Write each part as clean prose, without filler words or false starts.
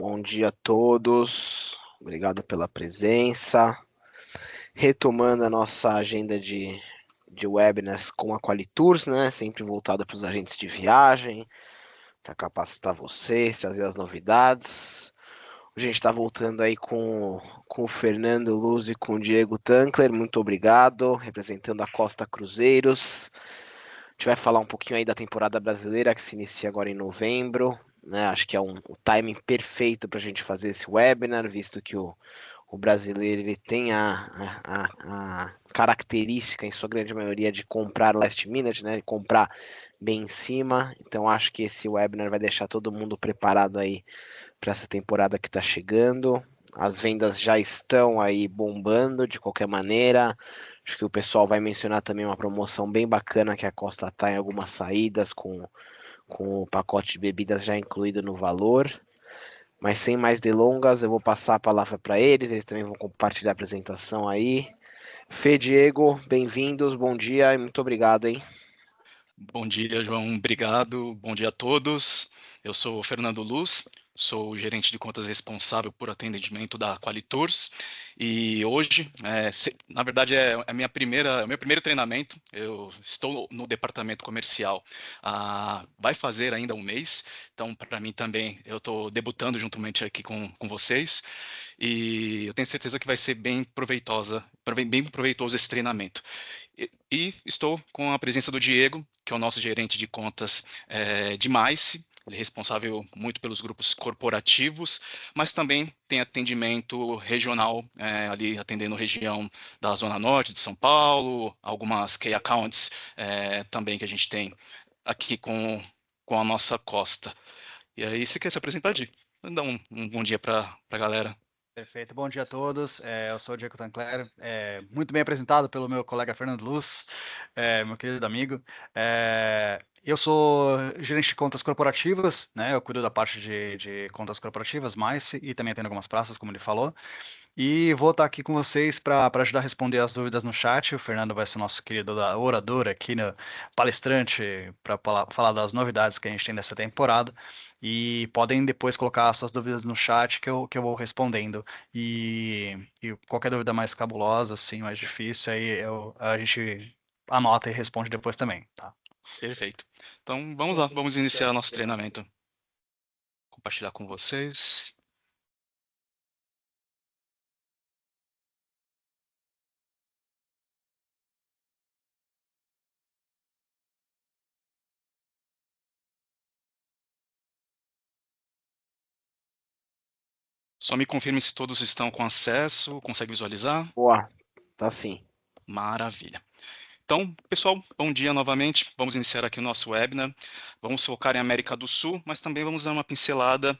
Bom dia a todos, obrigado pela presença. Retomando a nossa agenda de webinars com a Qualitours, né? Sempre voltada para os agentes de viagem, para capacitar vocês, trazer as novidades. A gente está voltando aí com o Fernando Luz e com o Diego Tankler, muito obrigado, representando a Costa Cruzeiros. A gente vai falar um pouquinho aí da temporada brasileira que se inicia agora em novembro, né? Acho que é o timing perfeito para a gente fazer esse webinar, visto que o brasileiro ele tem a característica, em sua grande maioria, de comprar last minute, né? De comprar bem em cima. Então acho que esse webinar vai deixar todo mundo preparado aí para essa temporada que está chegando. As vendas já estão aí bombando de qualquer maneira. Acho que o pessoal vai mencionar também uma promoção bem bacana que a Costa está em algumas saídas com o pacote de bebidas já incluído no valor. Mas sem mais delongas, eu vou passar a palavra para eles também vão compartilhar a apresentação aí. Fê, Diego, bem-vindos, bom dia e muito obrigado, hein? Bom dia, João. Obrigado. Bom dia a todos. Eu sou o Fernando Luz, sou o gerente de contas responsável por atendimento da Qualitours. E hoje, na verdade, é o meu primeiro treinamento. Eu estou no departamento comercial. Vai fazer ainda um mês. Então, para mim também, eu estou debutando juntamente aqui com vocês. E eu tenho certeza que vai ser bem proveitoso esse treinamento. E estou com a presença do Diego, que é o nosso gerente de contas de MICE. Ele é responsável muito pelos grupos corporativos, mas também tem atendimento regional, ali atendendo região da Zona Norte de São Paulo, algumas Key Accounts também que a gente tem aqui com a nossa costa. E aí, você quer se apresentar, Di? Dá um bom dia para a galera. Perfeito, bom dia a todos. Eu sou o Diego Tancler, muito bem apresentado pelo meu colega Fernando Luz, meu querido amigo. Eu sou gerente de contas corporativas, né? Eu cuido da parte de contas corporativas, MICE, e também atendo algumas praças, como ele falou. E vou estar aqui com vocês para ajudar a responder as dúvidas no chat. O Fernando vai ser o nosso querido orador aqui, né, palestrante, para falar das novidades que a gente tem nessa temporada. E podem depois colocar suas dúvidas no chat que eu vou respondendo. E qualquer dúvida mais cabulosa, assim, mais difícil, aí a gente anota e responde depois também, tá? Perfeito. Então, vamos lá, vamos iniciar nosso treinamento. Compartilhar com vocês. Só me confirme se todos estão com acesso, consegue visualizar? Boa, tá sim. Maravilha. Então, pessoal, bom dia novamente. Vamos iniciar aqui o nosso webinar. Vamos focar em América do Sul, mas também vamos dar uma pincelada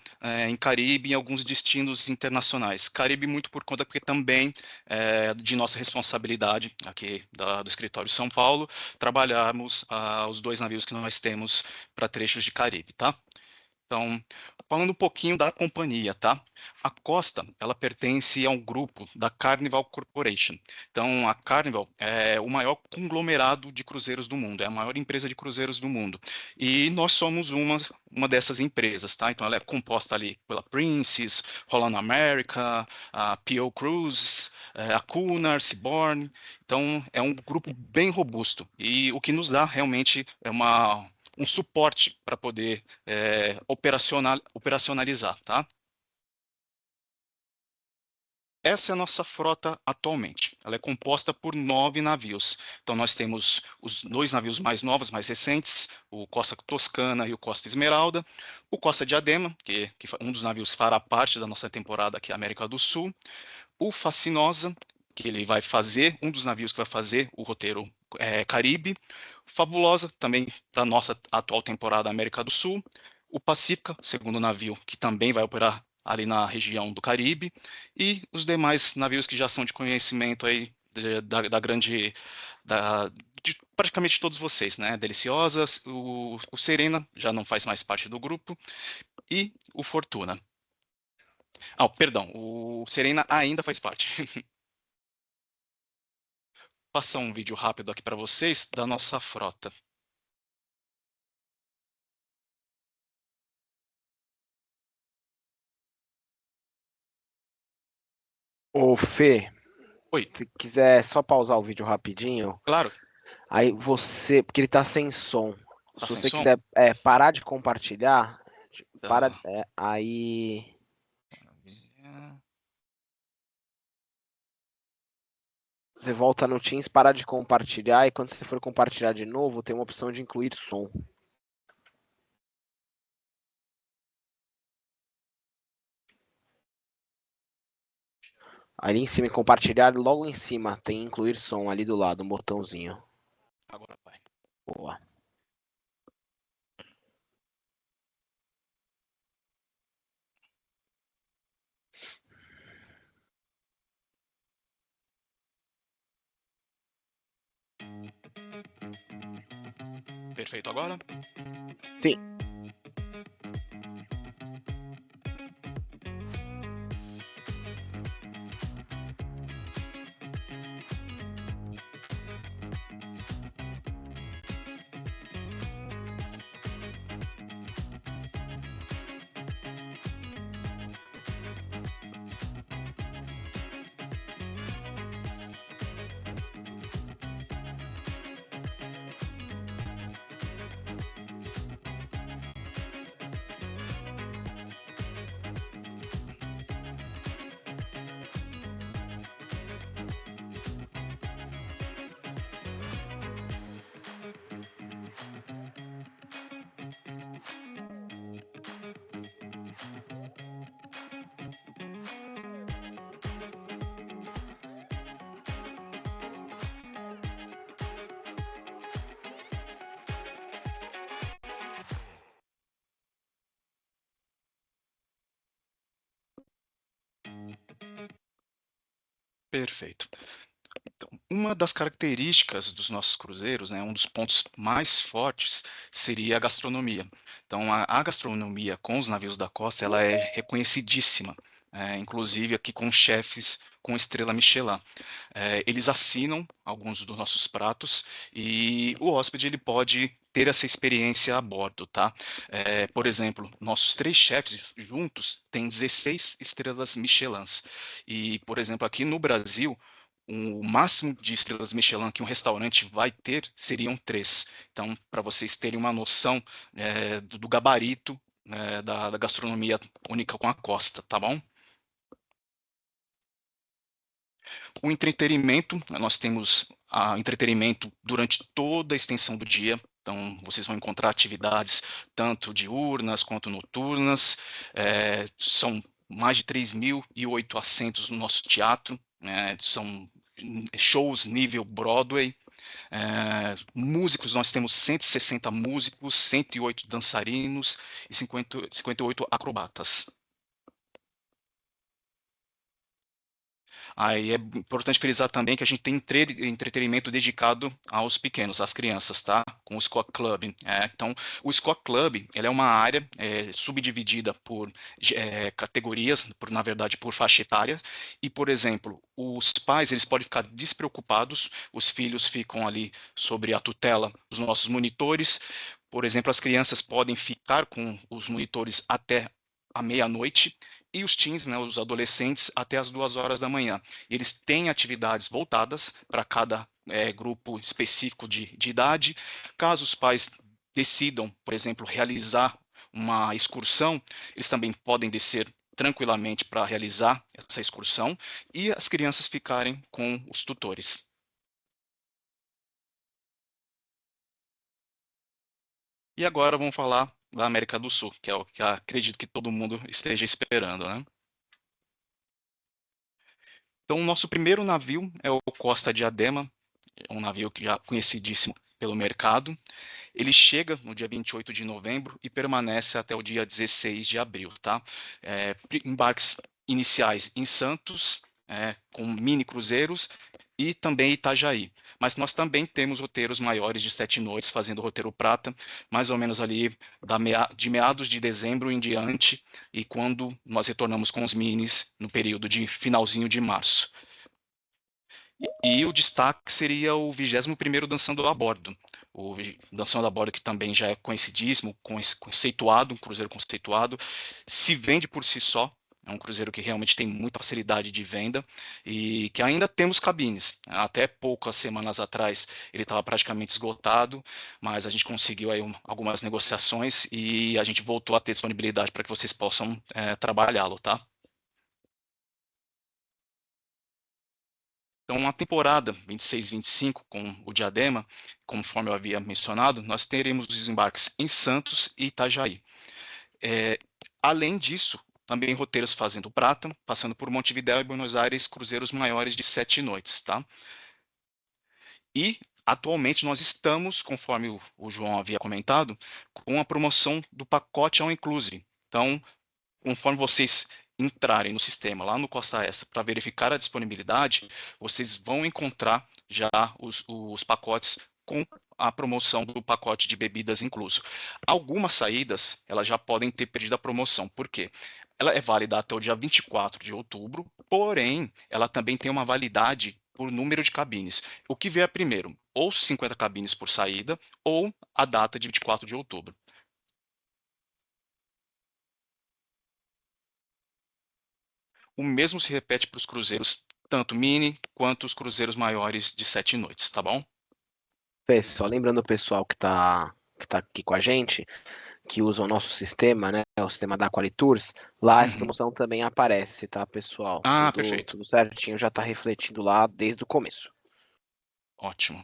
em Caribe e em alguns destinos internacionais. Caribe muito por conta porque também de nossa responsabilidade aqui do escritório São Paulo, trabalharmos os dois navios que nós temos para trechos de Caribe, tá? Então, falando um pouquinho da companhia, tá? A Costa, ela pertence ao grupo da Carnival Corporation. Então, a Carnival é o maior conglomerado de cruzeiros do mundo, é a maior empresa de cruzeiros do mundo. E nós somos uma dessas empresas, tá? Então, ela é composta ali pela Princess, Holland America, a P.O. Cruises, a Cunard, Seabourn. Então, é um grupo bem robusto. E o que nos dá realmente é um suporte para poder operacionalizar, tá? Essa é a nossa frota atualmente. Ela é composta por 9 navios. Então, nós temos os 2 navios mais novos, mais recentes, o Costa Toscana e o Costa Esmeralda, o Costa Diadema, que um dos navios que fará parte da nossa temporada aqui, América do Sul, o Fascinosa, que ele vai fazer, um dos navios que vai fazer o roteiro Caribe, Fabulosa, também para a nossa atual temporada América do Sul, o Pacífica, segundo navio, que também vai operar ali na região do Caribe, e os demais navios que já são de conhecimento aí da grande, de praticamente todos vocês, né? Deliciosas, o Serena já não faz mais parte do grupo, e o Fortuna. Perdão, o Serena ainda faz parte. Passar um vídeo rápido aqui para vocês da nossa frota. Ô, Fê, Oi, se quiser só pausar o vídeo rapidinho, claro, aí você, porque ele tá sem som. tá Se sem você som? quiser parar de compartilhar, para, Tá. aí você volta no Teams, para de compartilhar e quando você for compartilhar de novo, tem uma opção de incluir som. Ali em cima, em compartilhar, logo em cima tem incluir som ali do lado, um botãozinho. Agora vai. Boa. Perfeito agora? Sim. Perfeito. Então, uma das características dos nossos cruzeiros, né, um dos pontos mais fortes seria a gastronomia. Então, a gastronomia com os navios da costa, ela é reconhecidíssima, inclusive aqui com chefes com estrela Michelin. Eles assinam alguns dos nossos pratos e o hóspede ele pode ter essa experiência a bordo, tá? Por exemplo, nossos 3 chefes juntos têm 16 estrelas Michelins. E, por exemplo, aqui no Brasil, o máximo de estrelas Michelin que um restaurante vai ter seriam 3. Então, para vocês terem uma noção do gabarito da gastronomia única com a costa, tá bom? O entretenimento, nós temos entretenimento durante toda a extensão do dia. Então, vocês vão encontrar atividades tanto diurnas quanto noturnas. São mais de 3.008 assentos no nosso teatro. São shows nível Broadway. Músicos, nós temos 160 músicos, 108 dançarinos e 58 acrobatas. Aí é importante frisar também que a gente tem entretenimento dedicado aos pequenos, às crianças, tá? Com o Squawk Club. Então, o Squawk Club, ele é uma área subdividida por categorias, na verdade, por faixa etária. E, por exemplo, os pais, eles podem ficar despreocupados, os filhos ficam ali sobre a tutela dos nossos monitores. Por exemplo, as crianças podem ficar com os monitores até a meia-noite, e os teens, né, os adolescentes, até as 2 horas da manhã. Eles têm atividades voltadas para cada grupo específico de idade. Caso os pais decidam, por exemplo, realizar uma excursão, eles também podem descer tranquilamente para realizar essa excursão e as crianças ficarem com os tutores. E agora vamos falar da América do Sul, que é o que acredito que todo mundo esteja esperando, né? Então, o nosso primeiro navio é o Costa Diadema, é um navio que já é conhecidíssimo pelo mercado. Ele chega no dia 28 de novembro e permanece até o dia 16 de abril, tá? Embarques iniciais em Santos, com mini cruzeiros, e também Itajaí. Mas nós também temos roteiros maiores de 7 noites, fazendo o roteiro prata, mais ou menos ali de meados de dezembro em diante, e quando nós retornamos com os minis no período de finalzinho de março. E o destaque seria o 21º Dançando a Bordo. O Dançando a Bordo, que também já é conhecidíssimo, conceituado, um cruzeiro conceituado, se vende por si só, É um cruzeiro que realmente tem muita facilidade de venda e que ainda temos cabines. Até poucas semanas atrás ele estava praticamente esgotado, mas a gente conseguiu aí algumas negociações e a gente voltou a ter disponibilidade para que vocês possam trabalhá-lo, tá? Então, a temporada 26-25 com o Diadema, conforme eu havia mencionado, nós teremos os embarques em Santos e Itajaí. Além disso, também roteiros fazendo Prata, passando por Montevidéu e Buenos Aires, cruzeiros maiores de 7 noites, tá? E, atualmente, nós estamos, conforme o João havia comentado, com a promoção do pacote all inclusive. Então, conforme vocês entrarem no sistema lá no Costa Extra para verificar a disponibilidade, vocês vão encontrar já os pacotes com a promoção do pacote de bebidas incluso. Algumas saídas, elas já podem ter perdido a promoção. Por quê? Ela é válida até o dia 24 de outubro, porém, ela também tem uma validade por número de cabines. O que vier primeiro, ou 50 cabines por saída, ou a data de 24 de outubro. O mesmo se repete para os cruzeiros, tanto mini quanto os cruzeiros maiores de 7 noites, tá bom? Pessoal, lembrando o pessoal que tá aqui com a gente, que usa o nosso sistema, né? O sistema da Qualitours, lá essa Uhum. promoção também aparece, tá, pessoal? Ah, Tudo, perfeito. tudo certinho, já tá refletindo lá desde o começo. Ótimo.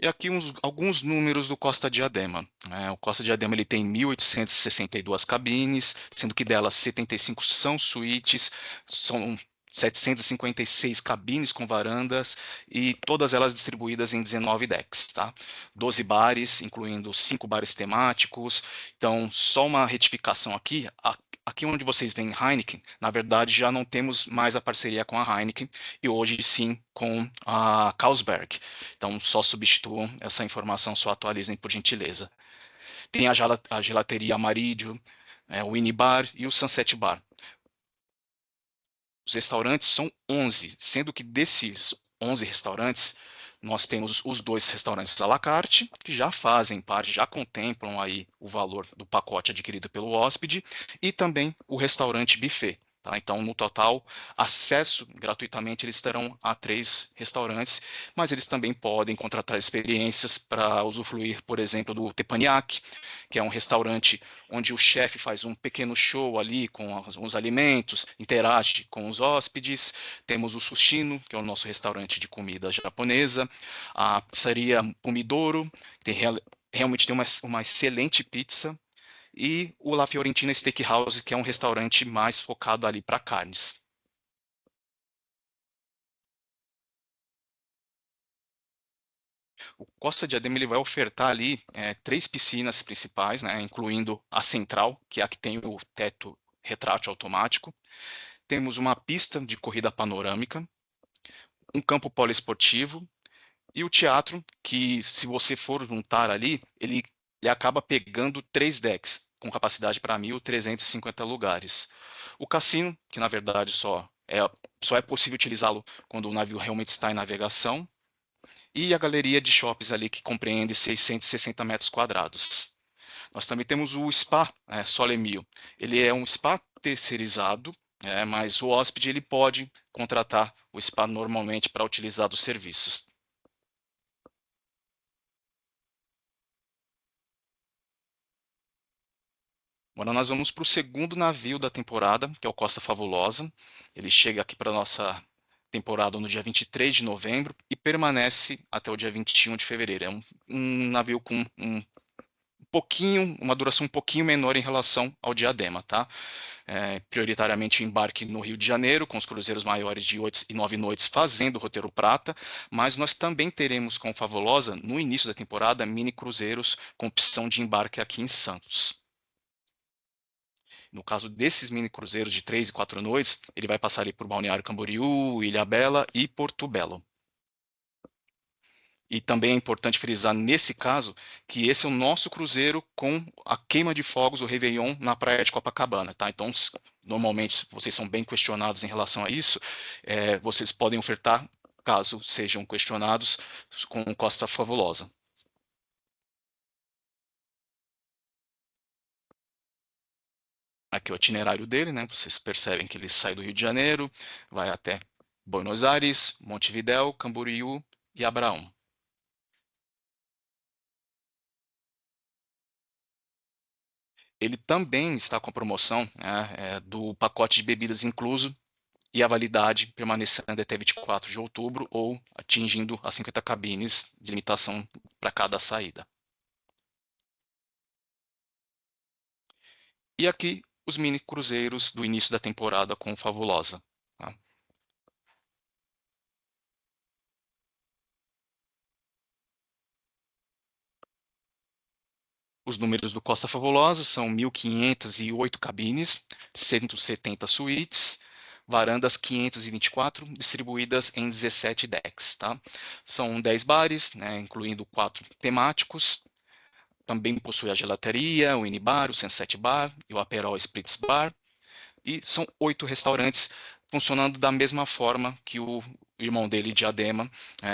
E aqui alguns números do Costa Diadema. O Costa Diadema ele tem 1.862 cabines, sendo que delas 75 são suítes, são 756 cabines com varandas e todas elas distribuídas em 19 decks, tá? 12 bares, incluindo 5 bares temáticos. Então, só uma retificação aqui. Aqui onde vocês veem Heineken, na verdade já não temos mais a parceria com a Heineken e hoje sim com a Carlsberg. Então só substituam essa informação, só atualizem por gentileza. Tem a gelateria Amarídio, o Winnie Bar e o Sunset Bar. Os restaurantes são 11, sendo que desses 11 restaurantes, nós temos os 2 restaurantes à la carte, que já fazem parte, já contemplam aí o valor do pacote adquirido pelo hóspede, e também o restaurante buffet. Tá? Então, no total, acesso gratuitamente eles terão a 3 restaurantes, mas eles também podem contratar experiências para usufruir, por exemplo, do Teppanyaki, que é um restaurante onde o chefe faz um pequeno show ali com os alimentos, interage com os hóspedes. Temos o Sushino, que é o nosso restaurante de comida japonesa, a pizzaria Pomidoro, que realmente tem uma excelente pizza, e o La Fiorentina Steakhouse, que é um restaurante mais focado ali para carnes. O Costa Diadema ele vai ofertar ali 3 piscinas principais, né, incluindo a central, que é a que tem o teto retrátil automático. Temos uma pista de corrida panorâmica, um campo poliesportivo e o teatro, que se você for juntar ali, ele acaba pegando 3 decks, com capacidade para 1.350 lugares. O cassino, que na verdade só é possível utilizá-lo quando o navio realmente está em navegação, e a galeria de shoppings ali, que compreende 660 metros quadrados. Nós também temos o spa Sole Mio. Ele é um spa terceirizado, mas o hóspede ele pode contratar o spa normalmente para utilizar dos serviços. Agora nós vamos para o segundo navio da temporada, que é o Costa Fabulosa. Ele chega aqui para a nossa temporada no dia 23 de novembro e permanece até o dia 21 de fevereiro. É um navio com uma duração um pouquinho menor em relação ao Diadema, tá? Prioritariamente embarque no Rio de Janeiro, com os cruzeiros maiores de 8 e 9 noites fazendo o roteiro prata, mas nós também teremos com Fabulosa, no início da temporada, mini cruzeiros com opção de embarque aqui em Santos. No caso desses mini cruzeiros de 3 e 4 noites, ele vai passar ali por Balneário Camboriú, Ilhabela e Porto Belo. E também é importante frisar nesse caso que esse é o nosso cruzeiro com a queima de fogos, o Réveillon, na praia de Copacabana, tá? Então, normalmente, vocês são bem questionados em relação a isso, vocês podem ofertar, caso sejam questionados, com Costa Fabulosa. aqui o itinerário dele, né? Vocês percebem que ele sai do Rio de Janeiro, vai até Buenos Aires, Montevidéu, Camboriú e Abraão. Ele também está com a promoção, né, do pacote de bebidas incluso e a validade permanecendo até 24 de outubro ou atingindo as 50 cabines de limitação para cada saída. E aqui os mini cruzeiros do início da temporada com Fabulosa. Tá? Os números do Costa Fabulosa são 1.508 cabines, 170 suítes, varandas 524, distribuídas em 17 decks. Tá? São 10 bares, né, incluindo 4 temáticos. Também possui a gelateria, o Inibar, o Sunset Bar e o Aperol Spritz Bar. E são 8 restaurantes funcionando da mesma forma que o irmão dele, Diadema,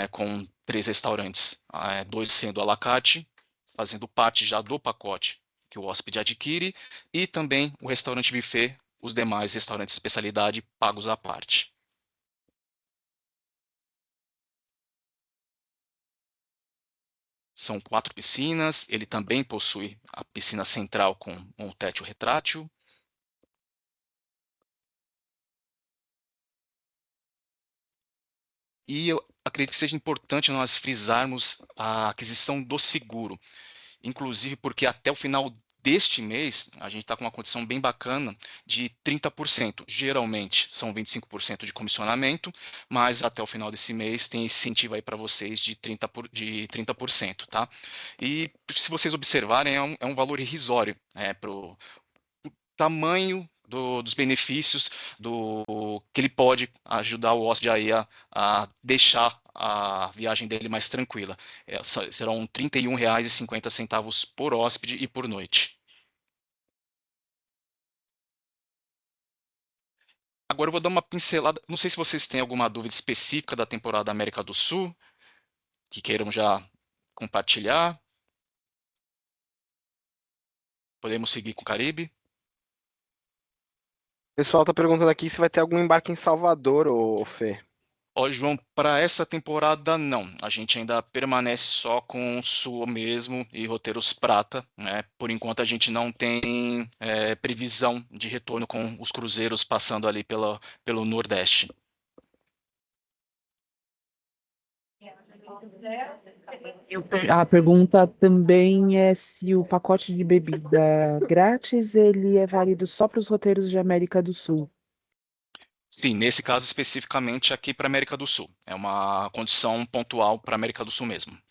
com 3 restaurantes, 2 sendo à la carte, fazendo parte já do pacote que o hóspede adquire, e também o restaurante buffet, os demais restaurantes de especialidade pagos à parte. São 4 piscinas, ele também possui a piscina central com um tétil retrátil. E eu acredito que seja importante nós frisarmos a aquisição do seguro, inclusive porque até o final deste mês a gente está com uma condição bem bacana de 30%. Geralmente são 25% de comissionamento, mas até o final desse mês tem incentivo aí para vocês de 30%, tá? E se vocês observarem, é um valor irrisório para o tamanho dos benefícios que ele pode ajudar o hóspede aí a deixar a viagem dele mais tranquila. Serão R$ 31,50 por hóspede e por noite. Agora eu vou dar uma pincelada. Não sei se vocês têm alguma dúvida específica da temporada da América do Sul, que queiram já compartilhar. Podemos seguir com o Caribe. O pessoal está perguntando aqui se vai ter algum embarque em Salvador, ô Fê. Ó, João, para essa temporada não. A gente ainda permanece só com Sul mesmo e roteiros prata, né? Por enquanto a gente não tem previsão de retorno com os cruzeiros passando ali pelo Nordeste. A pergunta também é se o pacote de bebida grátis ele é válido só para os roteiros de América do Sul. Sim, nesse caso especificamente aqui para a América do Sul. É uma condição pontual para a América do Sul mesmo.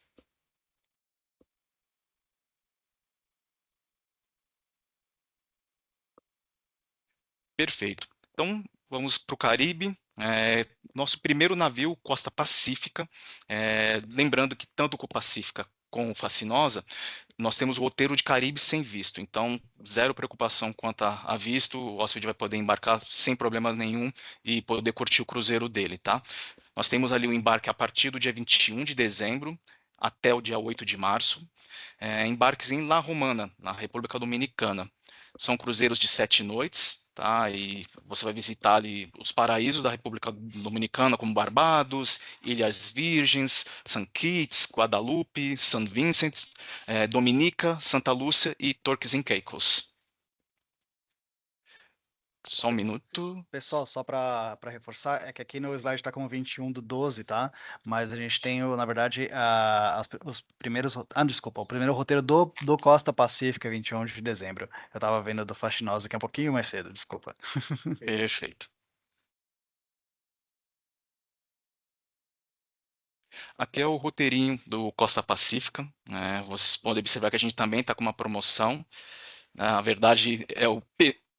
Perfeito. Então, vamos para o Caribe. Nosso primeiro navio, Costa Pacífica. Lembrando que tanto com Pacífica como Fascinosa, nós temos o roteiro de Caribe sem visto. Então, zero preocupação quanto a visto. O hóspede vai poder embarcar sem problema nenhum e poder curtir o cruzeiro dele, tá? Nós temos ali o embarque a partir do dia 21 de dezembro até o dia 8 de março. Embarques em La Romana, na República Dominicana. São cruzeiros de 7 noites, tá? E você vai visitar ali os paraísos da República Dominicana, como Barbados, Ilhas Virgens, St. Kitts, Guadalupe, St. Vincent, Dominica, Santa Lúcia e Turks and Caicos. Só um minuto. Pessoal, só para reforçar, é que aqui no slide está como 21/12, tá? Mas a gente tem, na verdade, os primeiros... desculpa, o primeiro roteiro do Costa Pacífica, 21 de dezembro. Eu estava vendo do Fascinosa, que é um pouquinho mais cedo, desculpa. Perfeito. Aqui é o roteirinho do Costa Pacífica. Vocês podem observar que a gente também está com uma promoção. Na verdade, é o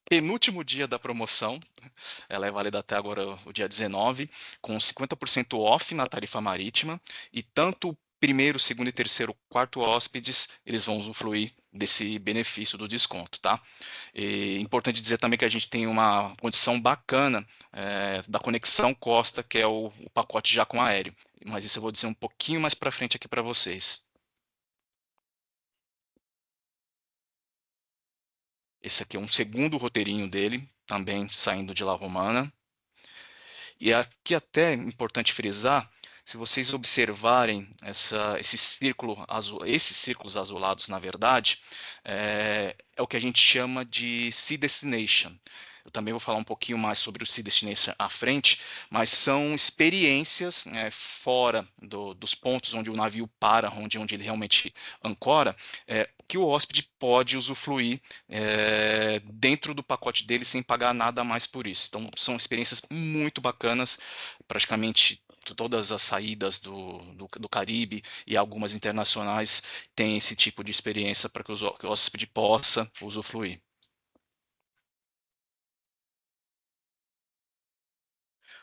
penúltimo dia da promoção. Ela é válida até agora o dia 19, com 50% off na tarifa marítima. E tanto o primeiro, segundo e terceiro, quarto hóspedes, eles vão usufruir desse benefício do desconto, tá? E importante dizer também que a gente tem uma condição bacana da conexão Costa, que é o pacote já com aéreo. Mas isso eu vou dizer um pouquinho mais para frente aqui para vocês. Esse aqui é um segundo roteirinho dele, também saindo de La Romana. E aqui até é importante frisar, se vocês observarem esses círculos azulados, na verdade, é o que a gente chama de Sea Destination. Eu também vou falar um pouquinho mais sobre o Sea Destination à frente, mas são experiências fora dos pontos onde o navio para, onde ele realmente ancora, que o hóspede pode usufruir dentro do pacote dele sem pagar nada a mais por isso. Então, são experiências muito bacanas, praticamente todas as saídas do Caribe e algumas internacionais têm esse tipo de experiência para que o hóspede possa usufruir.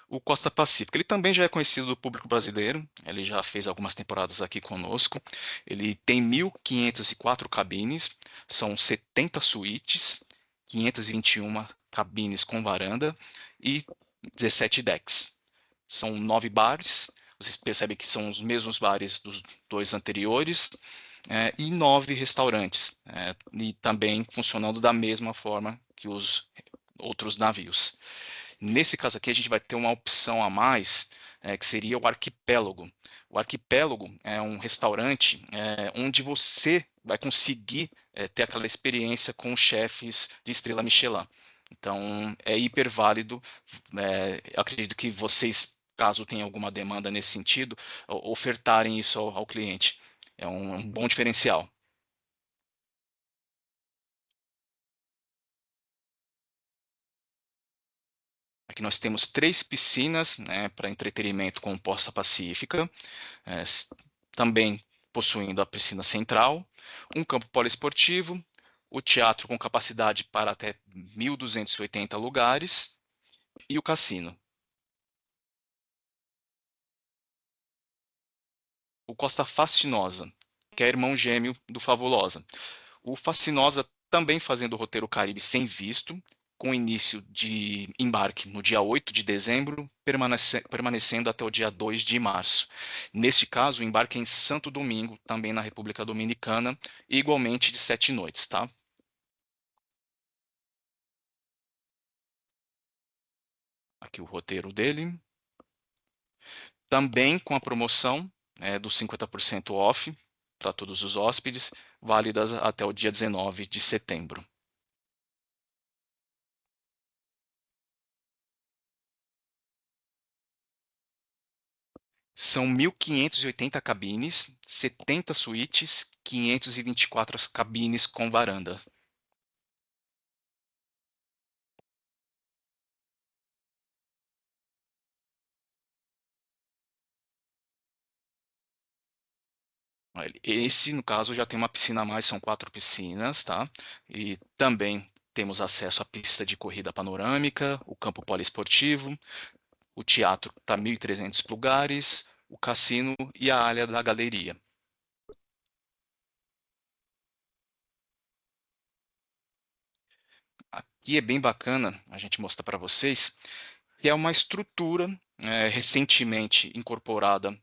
O Costa Pacífico, ele também já é conhecido do público brasileiro, ele já fez algumas temporadas aqui conosco. Ele tem 1.504 cabines, são 70 suítes, 521 cabines com varanda e 17 decks. São 9 bares, vocês percebem que são os mesmos bares dos 2 anteriores, e 9 restaurantes, e também funcionando da mesma forma que os outros navios. Nesse caso aqui, a gente vai ter uma opção a mais, que seria o Arquipélago. O Arquipélago é um restaurante onde você vai conseguir ter aquela experiência com chefes de estrela Michelin. Então, é hiper válido. Eu acredito que vocês, caso tenham alguma demanda nesse sentido, ofertarem isso ao cliente. É um bom diferencial. Aqui nós temos 3 piscinas para entretenimento com posta pacífica, também possuindo a piscina central, um campo poliesportivo, o teatro com capacidade para até 1.280 lugares e o cassino. O Costa Fascinosa, que é irmão gêmeo do Fabulosa. O Fascinosa também fazendo o roteiro Caribe sem visto, com início de embarque no dia 8 de dezembro, permanecendo até o dia 2 de março. Neste caso, o embarque é em Santo Domingo, também na República Dominicana, igualmente de 7 noites, tá? Aqui o roteiro dele. Também com a promoção dos 50% off para todos os hóspedes, válidas até o dia 19 de setembro. São 1.580 cabines, 70 suítes, 524 cabines com varanda. Esse, no caso, já tem uma piscina a mais, são 4 piscinas, tá? E também temos acesso à pista de corrida panorâmica, o campo poliesportivo, o teatro para 1.300 lugares, o cassino e a área da galeria. Aqui é bem bacana a gente mostrar para vocês que é uma estrutura recentemente incorporada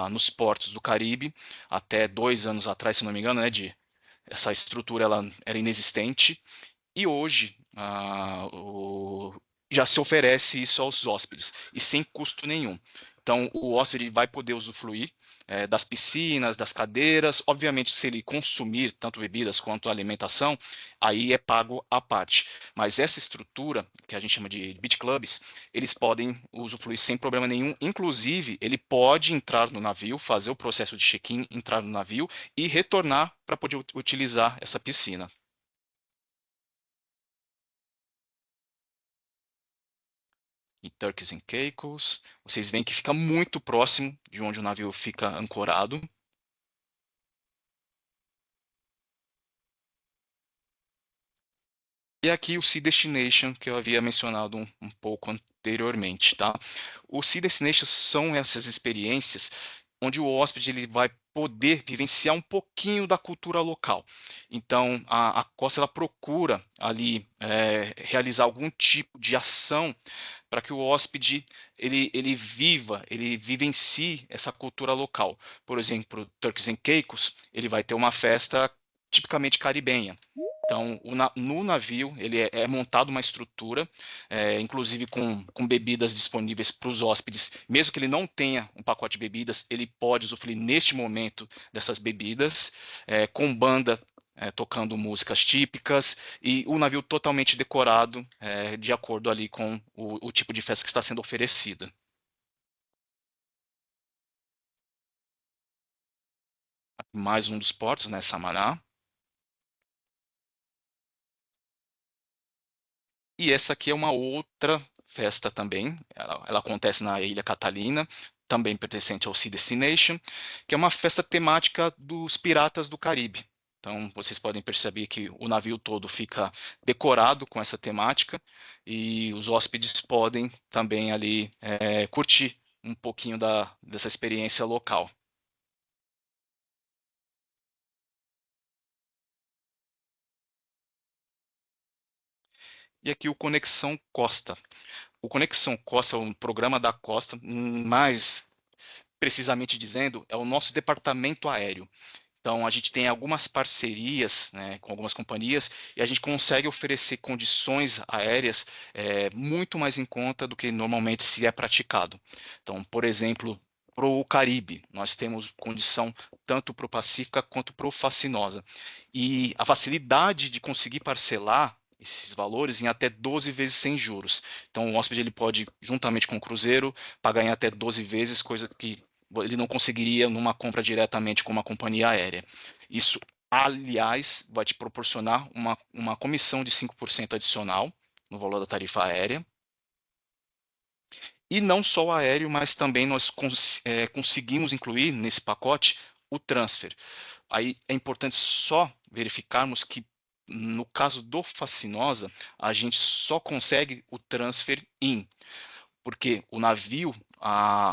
nos portos do Caribe, até 2 anos atrás, se não me engano, essa estrutura ela era inexistente, e hoje já se oferece isso aos hóspedes, e sem custo nenhum. Então, o hóspede vai poder usufruir das piscinas, das cadeiras. Obviamente, se ele consumir tanto bebidas quanto alimentação, aí é pago à parte. Mas essa estrutura, que a gente chama de beach clubs, eles podem usufruir sem problema nenhum. Inclusive, ele pode entrar no navio, fazer o processo de check-in, entrar no navio e retornar para poder utilizar essa piscina. Em Turks and Caicos, vocês veem que fica muito próximo de onde o navio fica ancorado. E aqui o Sea Destination, que eu havia mencionado um pouco anteriormente, tá? O Sea Destination são essas experiências onde o hóspede ele vai poder vivenciar um pouquinho da cultura local. Então, a Costa ela procura ali realizar algum tipo de ação para que o hóspede ele vivencie essa cultura local. Por exemplo, Turks and Caicos, ele vai ter uma festa tipicamente caribenha. Então, no navio, ele é montado uma estrutura, inclusive com bebidas disponíveis para os hóspedes. Mesmo que ele não tenha um pacote de bebidas, ele pode usufruir neste momento dessas bebidas, com banda tocando músicas típicas, e o navio totalmente decorado de acordo ali com o tipo de festa que está sendo oferecida. Mais um dos portos, né, Samaná. E essa aqui é uma outra festa também, ela acontece na Ilha Catalina, também pertencente ao Sea Destination, que é uma festa temática dos piratas do Caribe. Então, vocês podem perceber que o navio todo fica decorado com essa temática e os hóspedes podem também ali curtir um pouquinho dessa experiência local. E aqui o Conexão Costa. O Conexão Costa é um programa da Costa, mais precisamente dizendo, é o nosso departamento aéreo. Então, a gente tem algumas parcerias, né, com algumas companhias e a gente consegue oferecer condições aéreas muito mais em conta do que normalmente se é praticado. Então, por exemplo, para o Caribe, nós temos condição tanto para o Pacífica quanto para o Fascinosa. E a facilidade de conseguir parcelar esses valores em até 12 vezes sem juros. Então, o hóspede ele pode, juntamente com o cruzeiro, pagar em até 12 vezes, coisa que ele não conseguiria numa compra diretamente com uma companhia aérea. Isso, aliás, vai te proporcionar uma comissão de 5% adicional no valor da tarifa aérea. E não só o aéreo, mas também nós conseguimos incluir nesse pacote o transfer. Aí é importante só verificarmos que, no caso do Fascinosa, a gente só consegue o transfer in, porque o navio,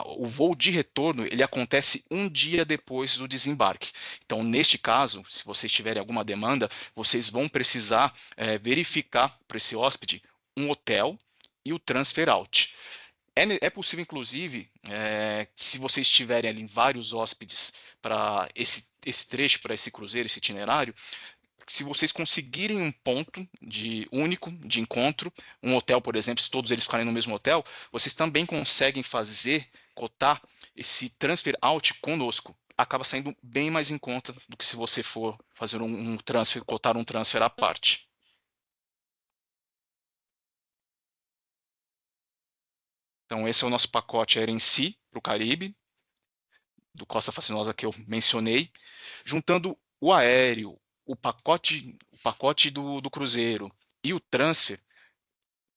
o voo de retorno, ele acontece um dia depois do desembarque. Então, neste caso, se vocês tiverem alguma demanda, vocês vão precisar verificar para esse hóspede um hotel e o transfer out. É possível, inclusive, se vocês tiverem ali vários hóspedes para esse trecho, para esse cruzeiro, esse itinerário, se vocês conseguirem um ponto único de encontro, um hotel, por exemplo, se todos eles ficarem no mesmo hotel, vocês também conseguem cotar esse transfer out conosco. Acaba saindo bem mais em conta do que se você for fazer cotar um transfer à parte. Então, esse é o nosso pacote aéreo em si, para o Caribe, do Costa Fascinosa que eu mencionei. Juntando o aéreo, o pacote do cruzeiro e o transfer,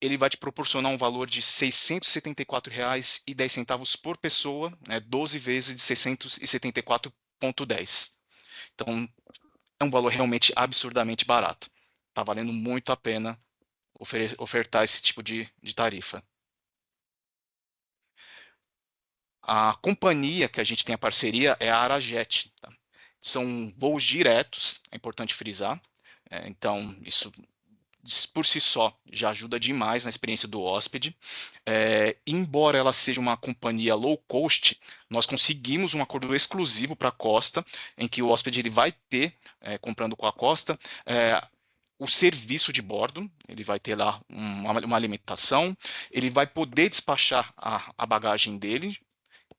ele vai te proporcionar um valor de R$ 674,10 por pessoa, 12 vezes de 674,10. Então, é um valor realmente absurdamente barato. Está valendo muito a pena ofertar esse tipo de tarifa. A companhia que a gente tem a parceria é a Arajet. Tá? São voos diretos, é importante frisar. Então, isso por si só já ajuda demais na experiência do hóspede. Embora ela seja uma companhia low cost, nós conseguimos um acordo exclusivo para a Costa, em que o hóspede ele vai ter, comprando com a Costa, o serviço de bordo, ele vai ter lá uma alimentação, ele vai poder despachar a bagagem dele,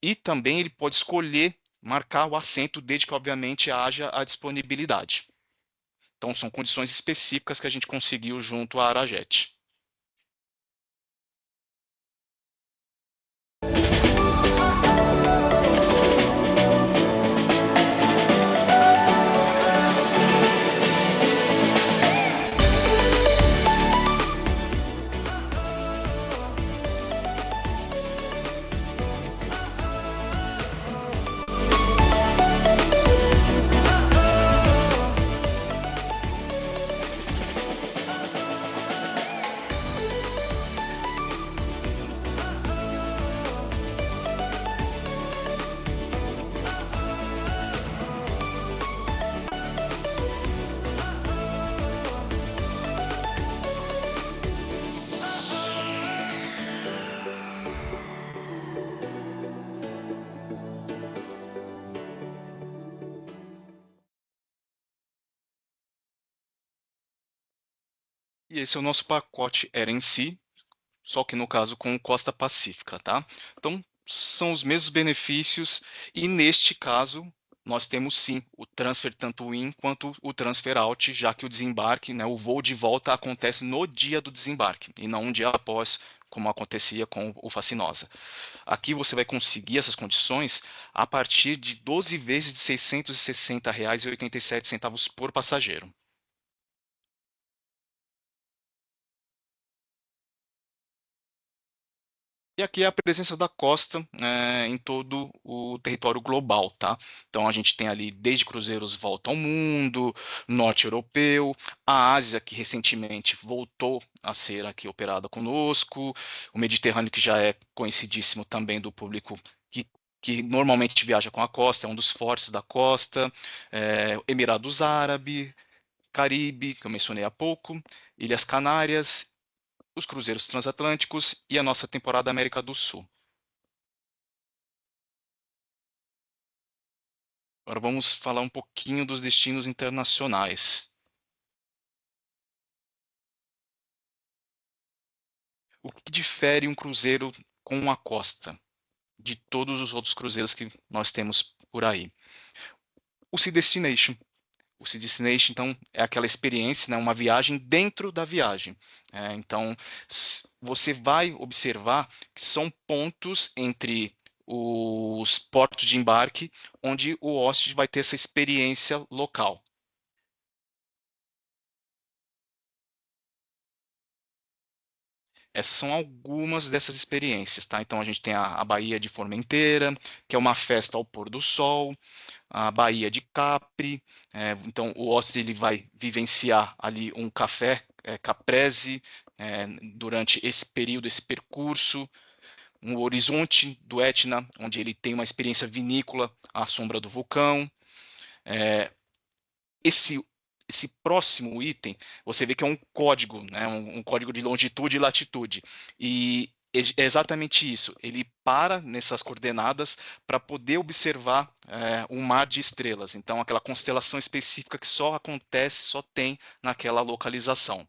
e também ele pode escolher marcar o assento, desde que, obviamente, haja a disponibilidade. Então, são condições específicas que a gente conseguiu junto à Arajet. E esse é o nosso pacote Era em Si, só que no caso com Costa Pacífica, tá? Então, são os mesmos benefícios e neste caso nós temos sim o transfer tanto o in quanto o transfer out, já que o desembarque, né, o voo de volta acontece no dia do desembarque e não um dia após, como acontecia com o Fascinosa. Aqui você vai conseguir essas condições a partir de 12 vezes de R$ 660,87 por passageiro. E aqui é a presença da costa em todo o território global, tá? Então a gente tem ali desde cruzeiros Volta ao Mundo, Norte Europeu, a Ásia que recentemente voltou a ser aqui operada conosco, o Mediterrâneo que já é conhecidíssimo também do público que normalmente viaja com a costa, é um dos fortes da costa, Emirados Árabes, Caribe, que eu mencionei há pouco, Ilhas Canárias, os cruzeiros transatlânticos e a nossa temporada América do Sul. Agora vamos falar um pouquinho dos destinos internacionais. O que difere um cruzeiro com a costa de todos os outros cruzeiros que nós temos por aí? O Sea Destination. O Sea Destination, então, é aquela experiência, né, uma viagem dentro da viagem. Então, você vai observar que são pontos entre os portos de embarque onde o hóspede vai ter essa experiência local. Essas são algumas dessas experiências, tá? Então a gente tem a Baía de Formenteira, que é uma festa ao pôr do sol, a Baía de Capri, então o hóspede ele vai vivenciar ali um café caprese durante esse período, esse percurso, um horizonte do Etna, onde ele tem uma experiência vinícola à sombra do vulcão. Esse próximo item, você vê que é um código, né? Um código de longitude e latitude. E é exatamente isso. Ele para nessas coordenadas para poder observar um mar de estrelas. Então, aquela constelação específica que só acontece, só tem naquela localização.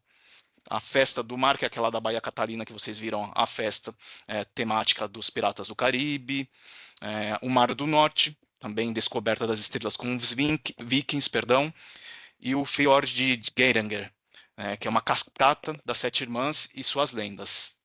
A festa do mar, que é aquela da Baía Catalina que vocês viram, a festa temática dos Piratas do Caribe. O Mar do Norte, também descoberta das estrelas com os vikings, perdão. E o Fjord de Geiranger, que é uma cascata das Sete Irmãs e suas lendas.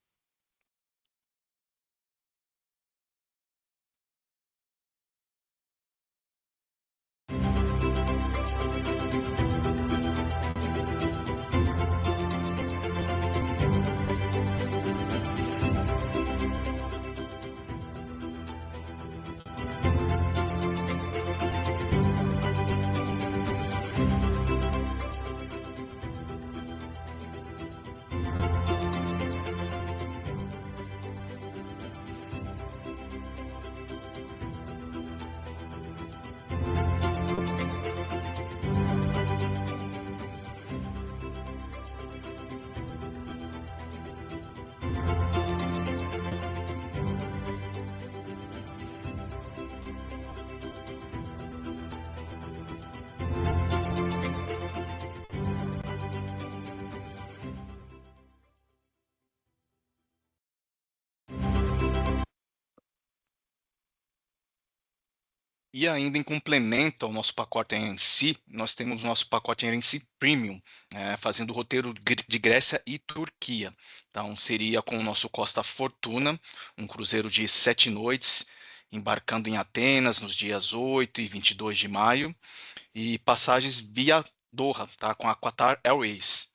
E ainda em complemento ao nosso pacote em si, nós temos o nosso pacote em si Premium, fazendo o roteiro de Grécia e Turquia. Então, seria com o nosso Costa Fortuna, um cruzeiro de 7 noites, embarcando em Atenas nos dias 8 e 22 de maio, e passagens via Doha, tá, com a Qatar Airways.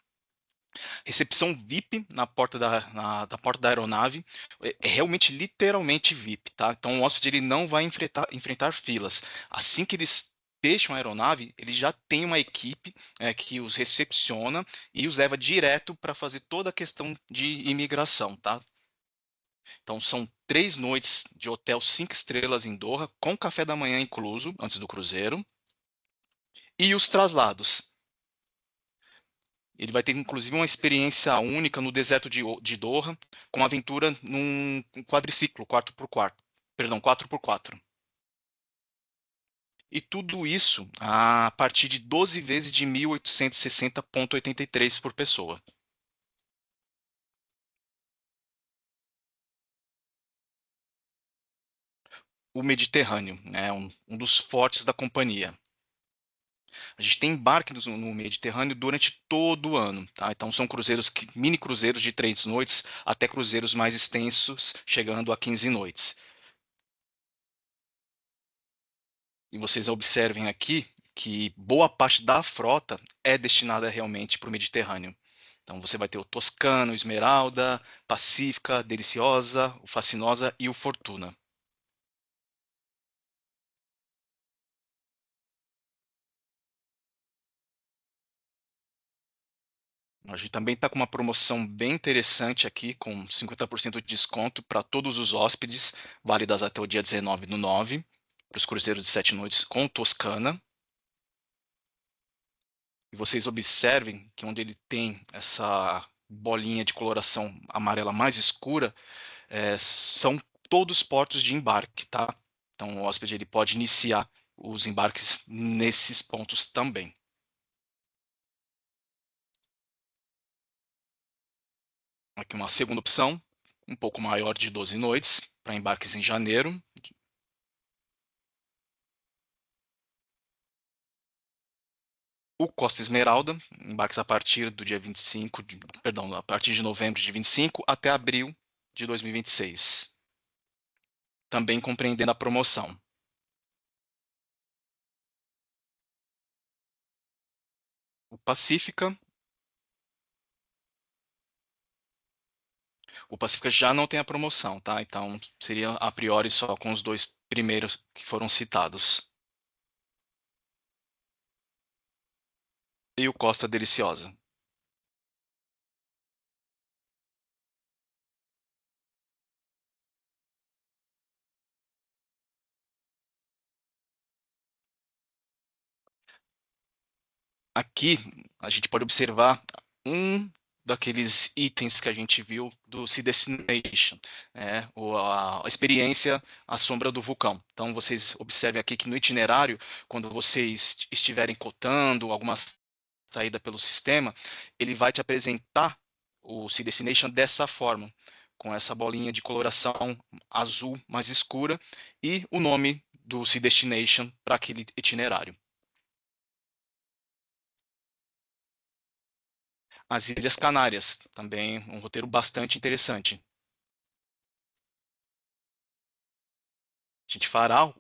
Recepção VIP na porta da porta da aeronave, é realmente literalmente VIP, tá? Então o hóspede ele não vai enfrentar filas. Assim que eles deixam a aeronave, ele já tem uma equipe que os recepciona e os leva direto para fazer toda a questão de imigração, tá? Então são 3 noites de hotel 5 estrelas em Doha, com café da manhã incluso, antes do cruzeiro. E os traslados. Ele vai ter, inclusive, uma experiência única no deserto de Doha, com uma aventura num quadriciclo, 4x4. Perdão, 4x4. E tudo isso a partir de 12 vezes de 1.860,83 por pessoa. o Mediterrâneo, né, um dos fortes da companhia. A gente tem embarque no Mediterrâneo durante todo o ano, tá? Então são cruzeiros, mini cruzeiros de 3 noites até cruzeiros mais extensos, chegando a 15 noites. E vocês observem aqui que boa parte da frota é destinada realmente para o Mediterrâneo. Então você vai ter o Toscano, o Esmeralda, Pacífica, Deliciosa, o Fascinosa e o Fortuna. A gente também está com uma promoção bem interessante aqui, com 50% de desconto para todos os hóspedes, válidas até o dia 19/9, para os cruzeiros de 7 noites com Toscana. E vocês observem que onde ele tem essa bolinha de coloração amarela mais escura, são todos portos de embarque, tá? Então o hóspede ele pode iniciar os embarques nesses pontos também. Aqui uma segunda opção, um pouco maior, de 12 noites, para embarques em janeiro. O Costa Esmeralda, embarques a partir do dia 25, a partir de novembro de 25 até abril de 2026. Também compreendendo a promoção. O Pacífica. O Pacífica já não tem a promoção, tá? Então seria a priori só com os 2 primeiros que foram citados. E o Costa Deliciosa. Aqui a gente pode observar um daqueles itens que a gente viu do Sea Destination, né? Ou a experiência à sombra do vulcão. Então vocês observem aqui que no itinerário, quando vocês estiverem cotando alguma saída pelo sistema, ele vai te apresentar o Sea Destination dessa forma, com essa bolinha de coloração azul mais escura e o nome do Sea Destination para aquele itinerário. As Ilhas Canárias, também um roteiro bastante interessante. A gente fará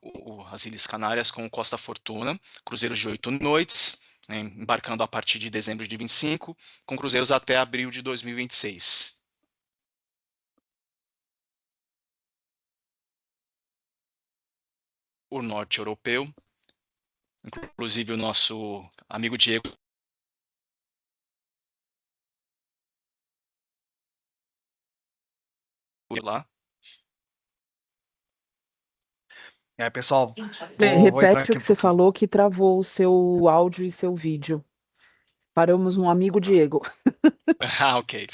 as Ilhas Canárias com o Costa Fortuna, cruzeiros de 8 noites, né, embarcando a partir de dezembro de 25, com cruzeiros até abril de 2026. O norte europeu, inclusive o nosso amigo Diego lá. Pessoal, vou entrar Repete o aqui que você falou que travou o seu áudio e seu vídeo. Paramos um amigo Diego. Ah, ok.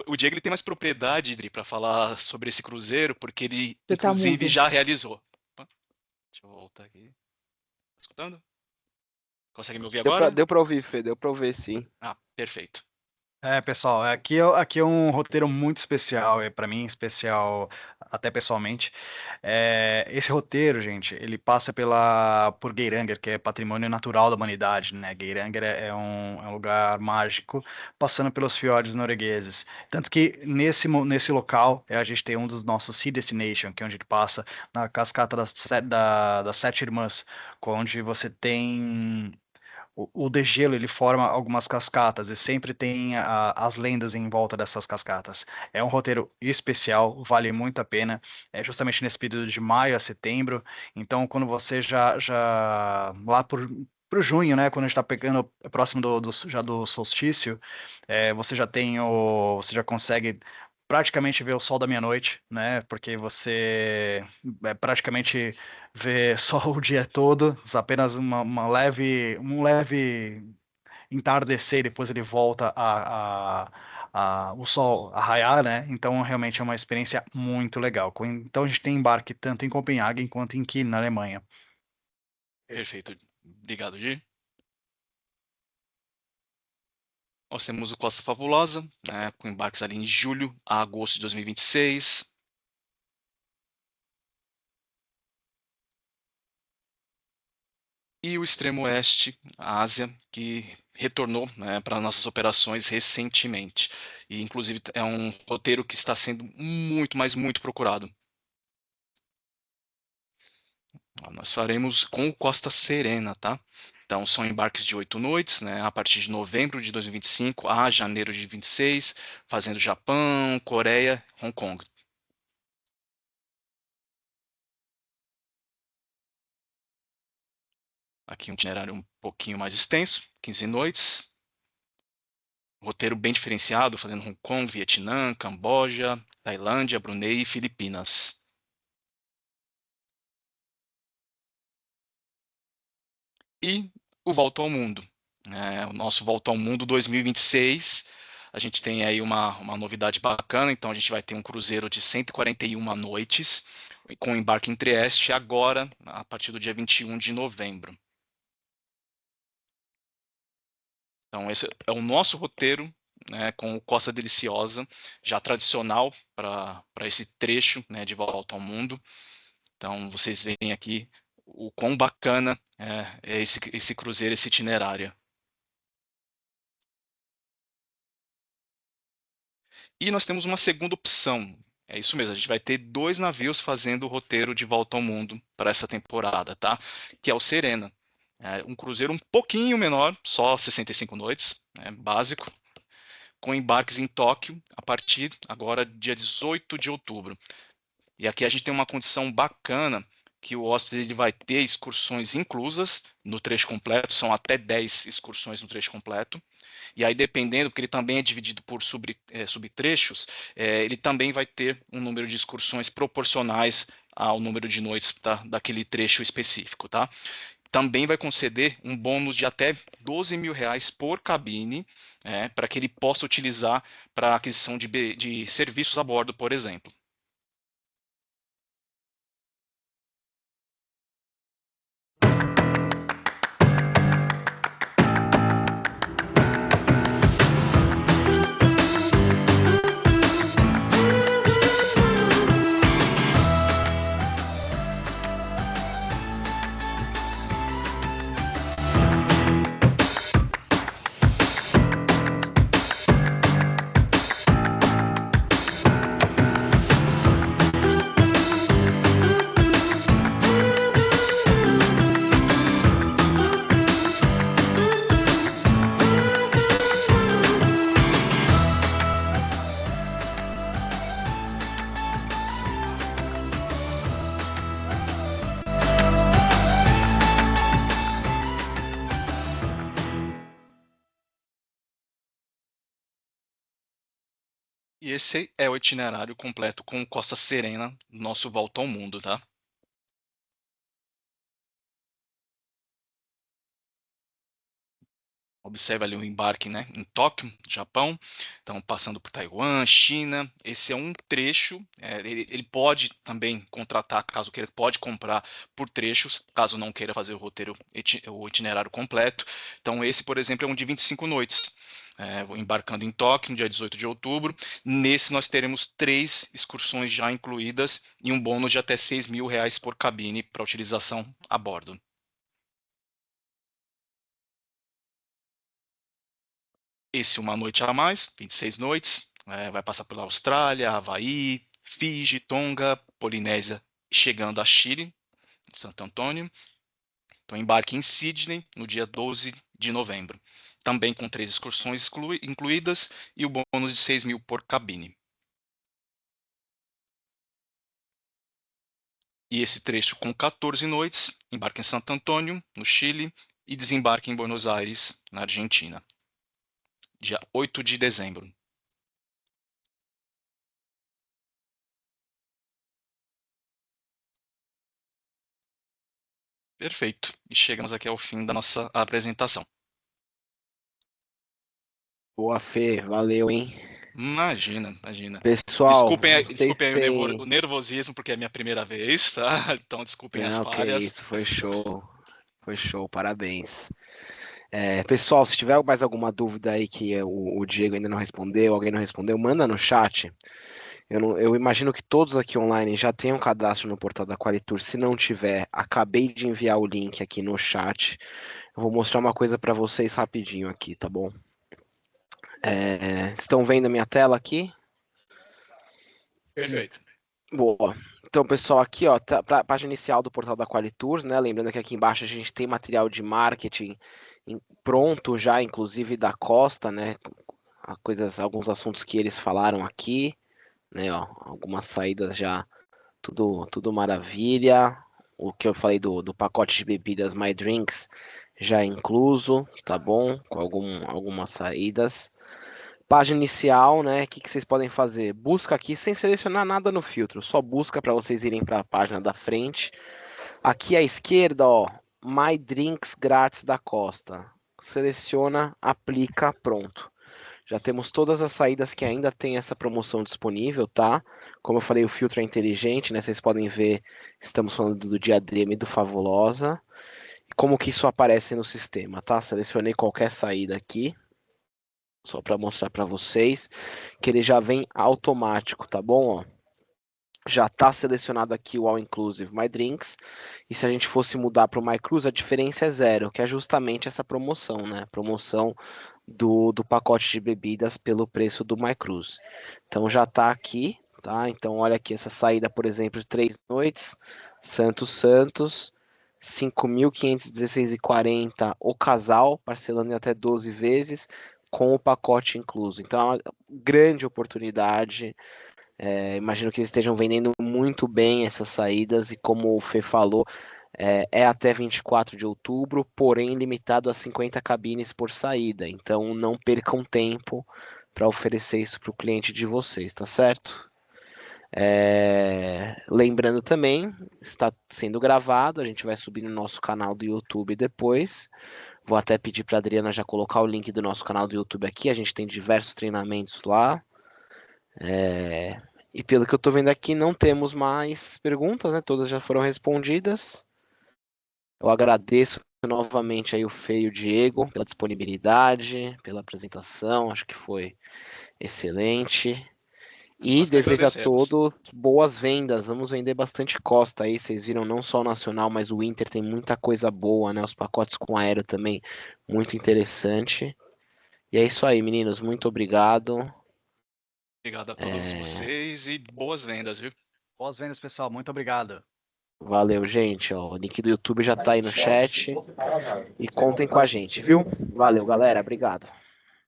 O Diego ele tem mais propriedade, Idri, para falar sobre esse cruzeiro, porque ele, Você tá inclusive, mudo. já realizou. Opa, deixa eu voltar aqui. Tá escutando? Consegue me ouvir agora? Deu pra ouvir, Fê, deu pra ouvir, sim. Ah, perfeito. Pessoal, aqui é um roteiro muito especial, para mim, especial até pessoalmente. Esse roteiro, gente, ele passa por Geiranger, que é patrimônio natural da humanidade, né? Geiranger é um lugar mágico, passando pelos fiordes noruegueses. Tanto que nesse local, a gente tem um dos nossos Sea Destination, que é onde a gente passa na cascata das Sete Irmãs, onde você tem o degelo ele forma algumas cascatas e sempre tem as lendas em volta dessas cascatas. É um roteiro especial, vale muito a pena. É justamente nesse período de maio a setembro. Então, quando você já lá por junho, né, quando a gente está pegando próximo já do solstício, você já consegue praticamente ver o sol da meia-noite, né? Porque você praticamente vê sol o dia todo, apenas um leve entardecer, e depois ele volta o sol a raiar, né? Então realmente é uma experiência muito legal. Então a gente tem embarque tanto em Copenhague quanto em Kiel, na Alemanha. Perfeito. Obrigado, Gi. Nós temos o Costa Fabulosa, né, com embarques ali em julho a agosto de 2026. e o extremo oeste, a Ásia, que retornou, né, para nossas operações recentemente. E, inclusive, é um roteiro que está sendo muito, mas muito procurado. Nós faremos com o Costa Serena, tá? Então, são embarques de 8 noites, né, a partir de novembro de 2025 a janeiro de 26, fazendo Japão, Coreia, Hong Kong. Aqui um itinerário um pouquinho mais extenso, 15 noites. Roteiro bem diferenciado, fazendo Hong Kong, Vietnã, Camboja, Tailândia, Brunei e Filipinas. E o Volta ao Mundo. O nosso Volta ao Mundo 2026, a gente tem aí uma novidade bacana, então a gente vai ter um cruzeiro de 141 noites, com embarque em Trieste, agora, a partir do dia 21 de novembro. Então esse é o nosso roteiro, né, com o Costa Deliciosa, já tradicional para esse trecho, né, de Volta ao Mundo. Então vocês veem aqui o quão bacana é esse cruzeiro, esse itinerário. E nós temos uma segunda opção. É isso mesmo, a gente vai ter 2 navios fazendo o roteiro de Volta ao Mundo para essa temporada, tá? Que é o Serena. É um cruzeiro um pouquinho menor, só 65 noites, básico, com embarques em Tóquio a partir agora dia 18 de outubro. E aqui a gente tem uma condição bacana, que o hóspede ele vai ter excursões inclusas no trecho completo, são até 10 excursões no trecho completo. E aí, dependendo, porque ele também é dividido por subtrechos, ele também vai ter um número de excursões proporcionais ao número de noites, tá, daquele trecho específico. Tá? Também vai conceder um bônus de até R$ 12.000 por cabine, para que ele possa utilizar para aquisição de serviços a bordo, por exemplo. E esse é o itinerário completo com Costa Serena, nosso Volta ao Mundo, tá? Observe ali o embarque, né, em Tóquio, Japão, então passando por Taiwan, China. Esse é um trecho, ele pode também contratar, caso queira, pode comprar por trechos, caso não queira fazer o roteiro, o itinerário completo. Então esse, por exemplo, é um de 25 noites. Embarcando em Tóquio, no dia 18 de outubro. Nesse nós teremos 3 excursões já incluídas e um bônus de até R$ 6.000 por cabine para utilização a bordo. Esse uma noite a mais, 26 noites, vai passar pela Austrália, Havaí, Fiji, Tonga, Polinésia, chegando a Chile, Santo Antônio. Então embarque em Sydney no dia 12 de novembro, também com 3 excursões incluídas e o bônus de 6.000 por cabine. E esse trecho com 14 noites, embarque em Santo Antônio, no Chile, e desembarque em Buenos Aires, na Argentina, dia 8 de dezembro. Perfeito. E chegamos aqui ao fim da nossa apresentação. Boa, Fê. Valeu, hein? Imagina. Pessoal, Desculpem aí o nervosismo, porque é a minha primeira vez, tá? Então desculpem as falhas. Isso, foi show. Foi show, parabéns. Pessoal, se tiver mais alguma dúvida aí que o Diego ainda não respondeu, alguém não respondeu, manda no chat. Eu imagino que todos aqui online já tenham cadastro no portal da Qualitur. Se não tiver, acabei de enviar o link aqui no chat. Eu vou mostrar uma coisa para vocês rapidinho aqui, tá bom? Estão vendo a minha tela aqui? Perfeito. Boa. Então, pessoal, aqui, ó, tá a página inicial do portal da Qualitur, né? Lembrando que aqui embaixo a gente tem material de marketing pronto já, inclusive da Costa, né? Alguns assuntos que eles falaram aqui, né? Ó, algumas saídas já, tudo maravilha. O que eu falei do pacote de bebidas My Drinks já é incluso, tá bom? Com algumas saídas. Página inicial, né? O que vocês podem fazer? Busca aqui sem selecionar nada no filtro, só busca para vocês irem para a página da frente. Aqui à esquerda, ó, My Drinks grátis da Costa. Seleciona, aplica, pronto. Já temos todas as saídas que ainda tem essa promoção disponível, tá? Como eu falei, o filtro é inteligente, né? Vocês podem ver, estamos falando do Diadema e do Fabulosa. Como que isso aparece no sistema, tá? Selecionei qualquer saída aqui, só para mostrar para vocês que ele já vem automático, tá bom? Ó, já está selecionado aqui o All Inclusive My Drinks, e se a gente fosse mudar para o My Cruise, a diferença é zero, que é justamente essa promoção, né? Promoção do pacote de bebidas pelo preço do My Cruise. Então já está aqui, tá? Então olha aqui essa saída, por exemplo, de 3 noites, Santos, 5.516,40 o casal, parcelando em até 12 vezes, com o pacote incluso. Então é uma grande oportunidade. Imagino que eles estejam vendendo muito bem essas saídas e, como o Fê falou, é até 24 de outubro, porém limitado a 50 cabines por saída. Então não percam tempo para oferecer isso para o cliente de vocês, tá certo? Lembrando também, está sendo gravado, a gente vai subir no nosso canal do YouTube depois. Vou até pedir para a Adriana já colocar o link do nosso canal do YouTube aqui, a gente tem diversos treinamentos lá. E pelo que eu estou vendo aqui, não temos mais perguntas, né? Todas já foram respondidas. Eu agradeço novamente aí o Fê e o Diego pela disponibilidade, pela apresentação, acho que foi excelente. E Nós que desejo a agradecemos. todos boas vendas. Vamos vender bastante Costa aí. Vocês viram, não só o Nacional, mas o Inter tem muita coisa boa, né? Os pacotes com aéreo também, muito interessante. E é isso aí, meninos. Muito obrigado. Obrigado a todos vocês e boas vendas, viu? Boas vendas, pessoal. Muito obrigado. Valeu, gente. Ó, o link do YouTube já tá aí no chat. E contem com a gente, viu? Valeu, galera. Obrigado.